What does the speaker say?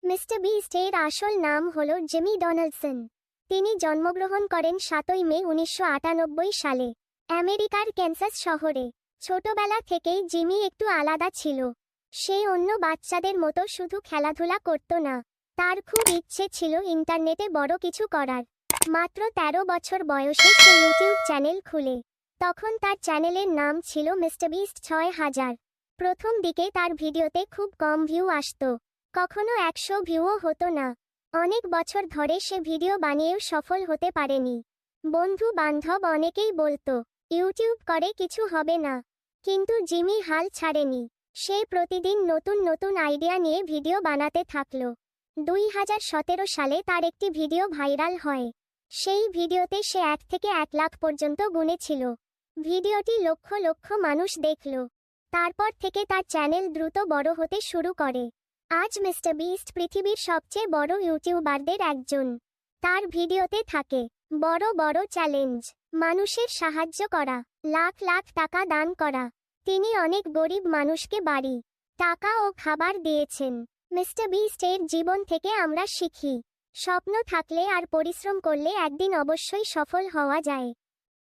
Mister বিস্টের আসল নাম হল জিমি ডোনাল্ডসন। তিনি জন্মগ্রহণ করেন 7 মে 1998 সালে আমেরিকার ক্যানসাস শহরে। ছোটবেলা থেকেই জিমি একটু আলাদা ছিল। সে অন্য বাচ্চাদের মতো শুধু খেলাধুলা করত না, তার খুব ইচ্ছে ছিল ইন্টারনেটে বড় কিছু করার। মাত্র 13 বছর বয়সে সে ইউটিউব চ্যানেল খুলে। তখন তার চ্যানেলের নাম ছিল মিস্টার বিস্ট 6000। প্রথম দিকে তার ভিডিওতে খুব কম ভিউ আসতো, কখনো 100 ভিউও হতো না। অনেক বছর ধরে সে ভিডিও বানিয়েও সফল হতে পারেনি। বন্ধু বান্ধব অনেকেই বলতো ইউটিউব করে কিছু হবে না, কিন্তু জিমি হাল ছাড়েনি। সে প্রতিদিন নতুন নতুন আইডিয়া নিয়ে ভিডিও বানাতে থাকলো। 2017 সালে তার একটি ভিডিও ভাইরাল হয়। সেই ভিডিওতে সে 1 থেকে 1 লাখ পর্যন্ত গুনেছিল। ভিডিওটি লক্ষ লক্ষ মানুষ দেখল। তারপর থেকে তার চ্যানেল দ্রুত বড় হতে শুরু করে। আজ মিস্টার বিস্ট পৃথিবীর সবচেয়ে বড় ইউটিউবারদের একজন। তার ভিডিওতে থাকে বড় বড় চ্যালেঞ্জ, মানুষের সাহায্য করা, লাখ লাখ টাকা দান করা। তিনি অনেক গরিব মানুষকে বাড়ি, টাকা ও খাবার দিয়েছেন। মিস্টার বিস্টের জীবন থেকে আমরা শিখি, স্বপ্ন থাকলে আর পরিশ্রম করলে একদিন অবশ্যই সফল হওয়া যায়।